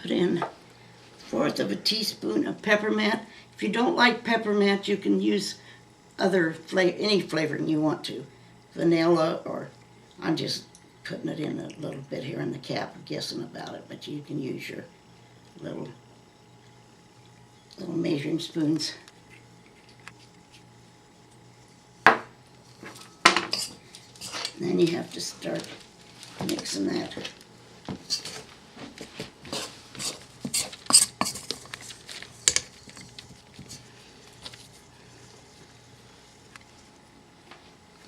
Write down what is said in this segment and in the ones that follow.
put in 1/4 of a teaspoon of peppermint. If you don't like peppermint, you can use any flavoring you want to. Vanilla, or I'm just putting it in a little bit here in the cap, guessing about it, but you can use your little measuring spoons. And then you have to start mixing that.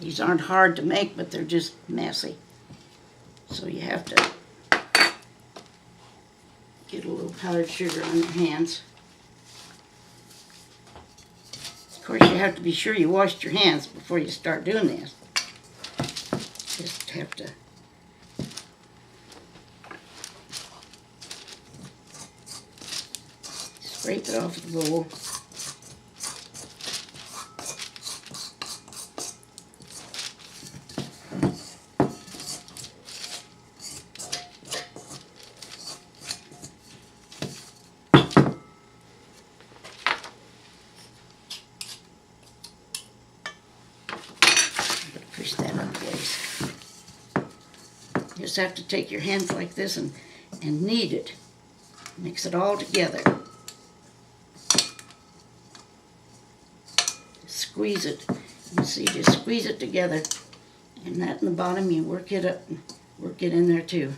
These aren't hard to make, but they're just messy. So you have to get a little powdered sugar on your hands. Of course, you have to be sure you washed your hands before you start doing this. Just have to scrape it off the bowl. Push that in place. You just have to take your hands like this and knead it. Mix it all together. Squeeze it. You see, just squeeze it together. And that in the bottom, you work it up and work it in there too.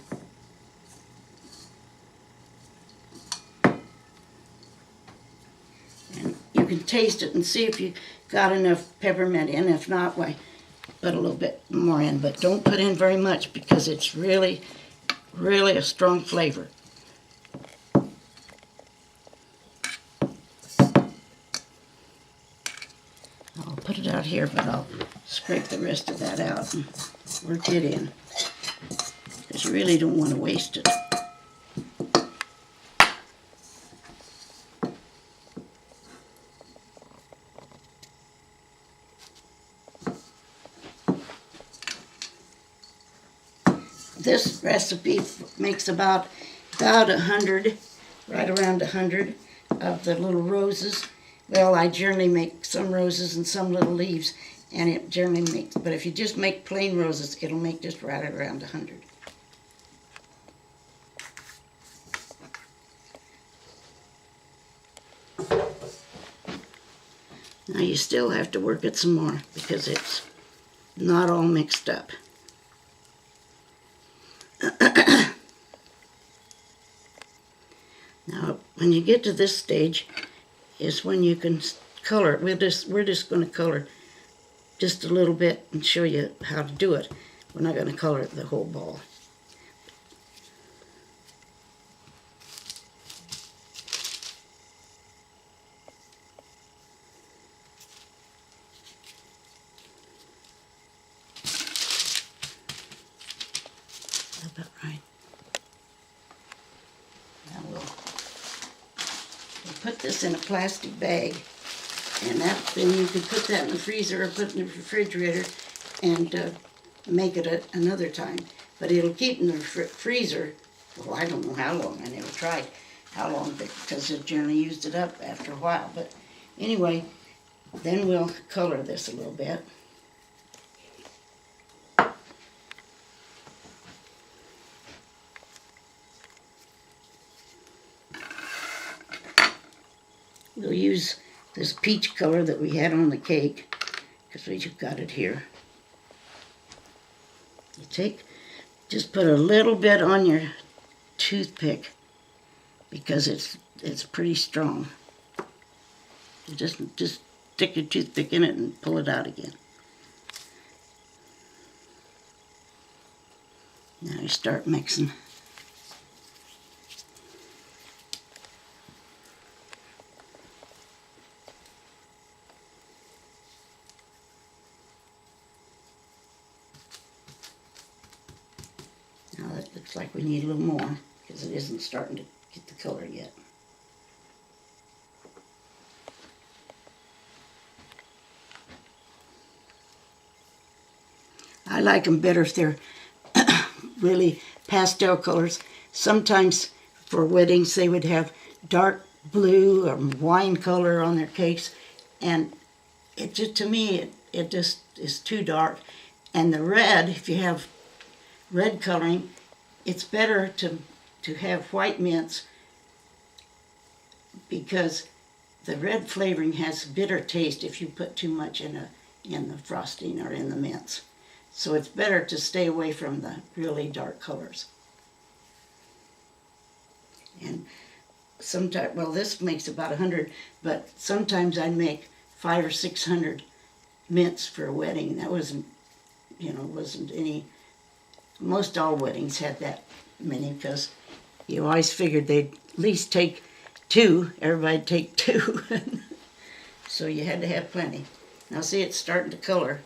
And you can taste it and see if you got enough peppermint in. If not, why, put a little bit more in, but don't put in very much because it's really, really a strong flavor. I'll put it out here, but I'll scrape the rest of that out and work it in, because you really don't want to waste it. This recipe makes about 100, right around 100 of the little roses. Well, I generally make some roses and some little leaves, and it generally makes, but if you just make plain roses, it'll make just right around 100. Now you still have to work it some more because it's not all mixed up. Now, when you get to this stage is when you can color. We're just going to color just a little bit and show you how to do it. We're not going to color the whole ball. About right. Now we'll put this in a plastic bag, and then you can put that in the freezer or put it in the refrigerator and make it another time. But it'll keep in the freezer, well, I don't know how long. I never tried how long, because I've generally used it up after a while. But anyway, then we'll color this a little bit. We'll use this peach color that we had on the cake, because we just got it here. You just put a little bit on your toothpick, because it's pretty strong. You just stick your toothpick in it and pull it out again. Now you start mixing. Now that looks like we need a little more, because it isn't starting to get the color yet. I like them better if they're really pastel colors. Sometimes for weddings, they would have dark blue or wine color on their cakes, and it just, to me, it just is too dark. And the red, if you have red coloring, it's better to have white mints, because the red flavoring has bitter taste if you put too much in the frosting or in the mints. So it's better to stay away from the really dark colors. And sometimes, well, this makes about 100, but sometimes I'd make 500 or 600 mints for a wedding. That wasn't, wasn't any, most all weddings had that many, because you always figured they'd at least take 2, everybody'd take 2. So you had to have plenty. Now see, it's starting to color.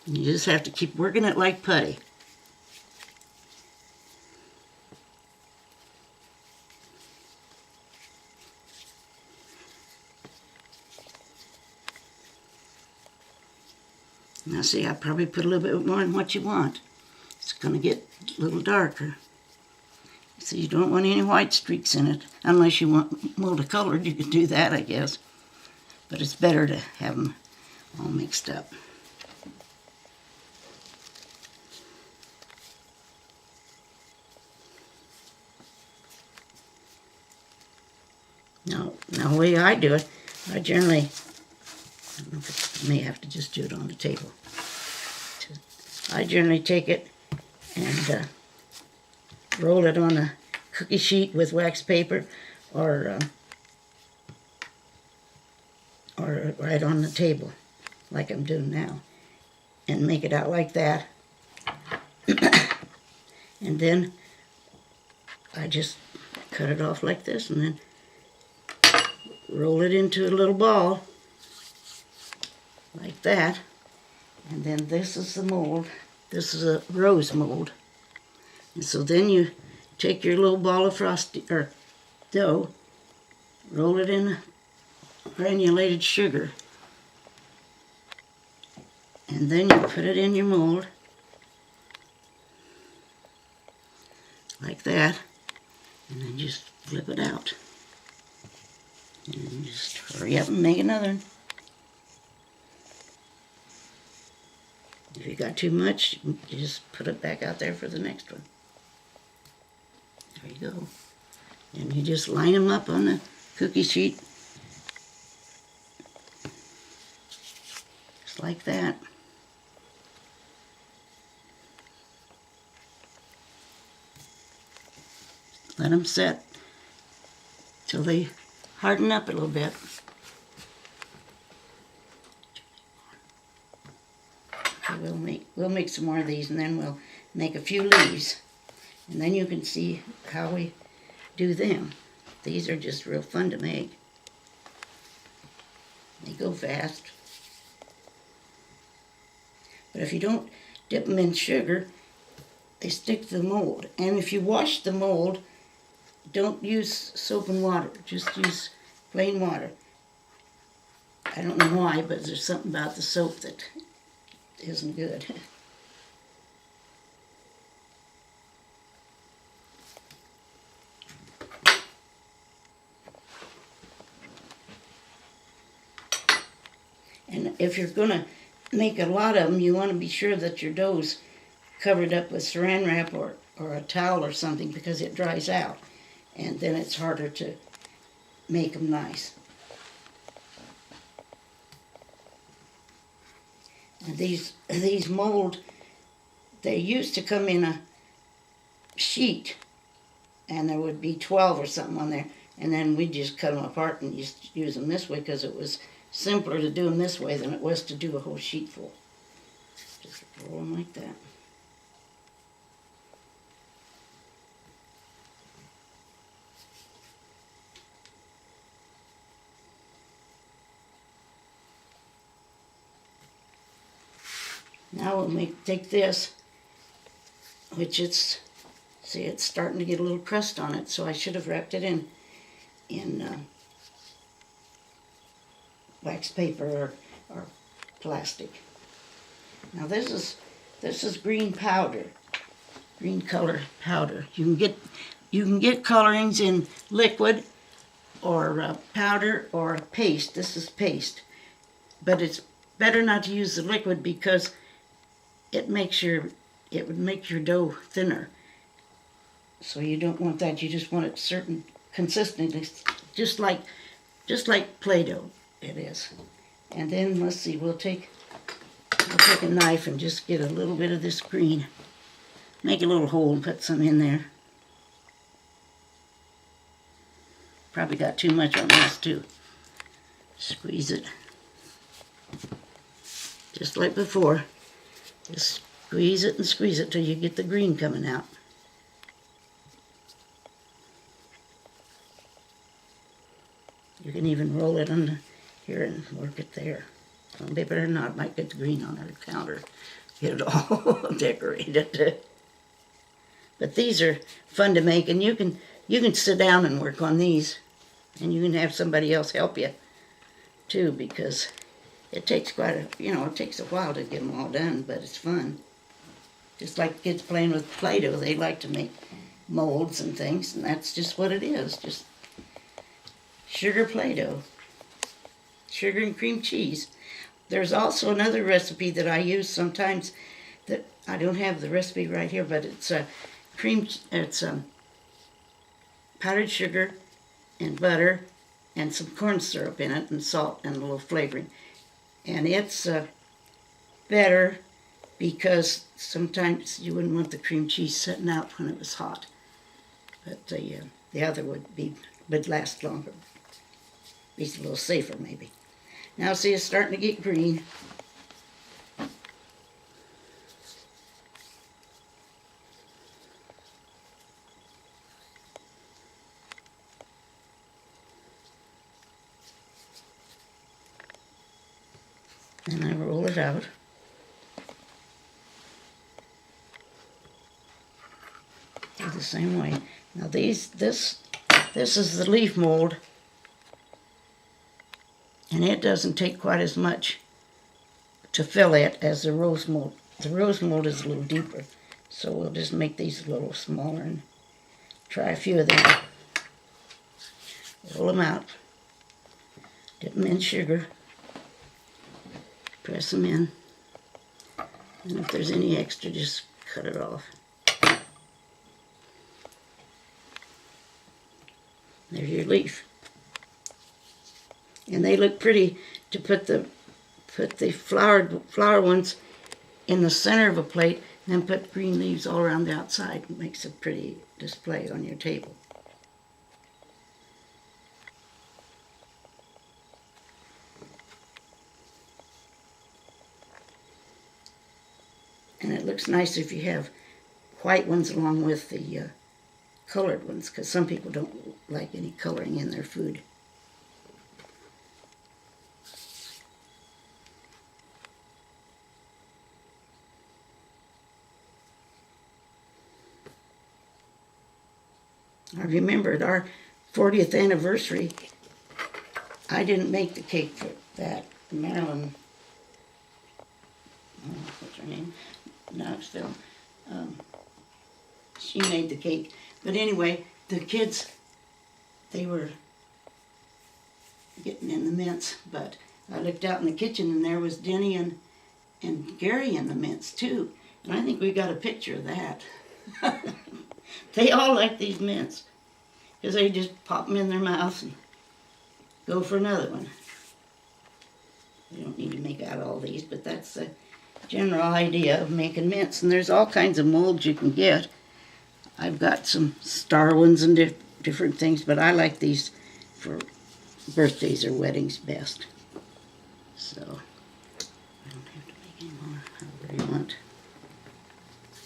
You just have to keep working it like putty. Now see, I probably put a little bit more than what you want. It's going to get a little darker. So you don't want any white streaks in it, unless you want multicolored. You could do that, I guess. But it's better to have them all mixed up. Now the way I do it, I generally, I may have to just do it on the table. I generally take it and roll it on a cookie sheet with wax paper, or right on the table, like I'm doing now, and make it out like that. And then I just cut it off like this, and then roll it into a little ball, like that. And then this is the mold. This is a rose mold. And so then you take your little ball of frosting or dough, roll it in granulated sugar, and then you put it in your mold like that, and then just flip it out, and then just hurry up and make another one. If you got too much, you just put it back out there for the next one. There you go. And you just line them up on the cookie sheet, just like that. Let them set till they harden up a little bit. Okay, we'll make some more of these, and then we'll make a few leaves, and then you can see how we do them. These are just real fun to make. They go fast. But if you don't dip them in sugar, they stick to the mold. And if you wash the mold, don't use soap and water. Just use plain water. I don't know why, but there's something about the soap that isn't good. And if you're going to make a lot of them, you want to be sure that your dough's covered up with saran wrap or a towel or something, because it dries out. And then it's harder to make them nice. And these mold, they used to come in a sheet, and there would be 12 or something on there, and then we just cut them apart and use them this way, because it was simpler to do them this way than it was to do a whole sheet full. Just roll them like that. Now we'll take this, which it's starting to get a little crust on it, so I should have wrapped it in wax paper or plastic. Now this is green powder, green color powder. You can get colorings in liquid or powder or paste. This is paste, but it's better not to use the liquid because it would make your dough thinner. So you don't want that. You just want it certain consistency, just like Play-Doh it is. And then let's see, I'll take a knife and just get a little bit of this green. Make a little hole and put some in there. Probably got too much on this too. Squeeze it. Just like before. Just squeeze it till you get the green coming out. You can even roll it on here and work it there. Don't be better not, might get the green on our counter. Get it all decorated. But these are fun to make, and you can sit down and work on these, and you can have somebody else help you too, because it takes it takes a while to get them all done, but it's fun. Just like kids playing with Play-Doh, they like to make molds and things, and that's just what it is, just sugar Play-Doh. Sugar and cream cheese. There's also another recipe that I use sometimes that I don't have the recipe right here, but it's powdered sugar and butter and some corn syrup in it and salt and a little flavoring. And it's better because sometimes you wouldn't want the cream cheese setting out when it was hot. But the other would last longer. Be a little safer maybe. Now see, it's starting to get green. And I roll it out. Do the same way. Now this is the leaf mold, and it doesn't take quite as much to fill it as the rose mold. The rose mold is a little deeper, so we'll just make these a little smaller and try a few of them. Roll them out. Dip them in sugar. Press them in. And if there's any extra, just cut it off. There's your leaf. And they look pretty to put the flower ones in the center of a plate and then put green leaves all around the outside. It makes a pretty display on your table. And it looks nice if you have white ones along with the colored ones, because some people don't like any coloring in their food. I remember at our 40th anniversary, I didn't make the cake for that. Marilyn, what's her name? Knoxville. She made the cake. But anyway, the kids, they were getting in the mince, but I looked out in the kitchen and there was Denny and Gary in the mince too. And I think we got a picture of that. They all like these mints because they just pop them in their mouth and go for another one. You don't need to make out all these, but that's the general idea of making mints. And there's all kinds of molds you can get. I've got some star ones and different things, but I like these for birthdays or weddings best. So, I don't have to make any more, however you want.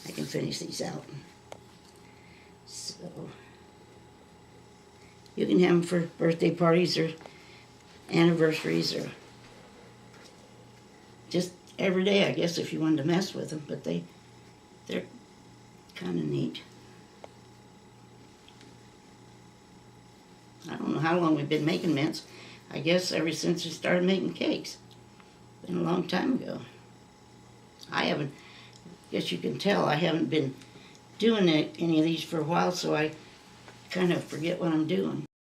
I can finish these out. So, you can have them for birthday parties or anniversaries or just every day, I guess, if you wanted to mess with them. But they're kind of neat. I don't know how long we've been making mints. I guess ever since we started making cakes. Been a long time ago. I guess you can tell I haven't been doing any of these for a while, so I kind of forget what I'm doing.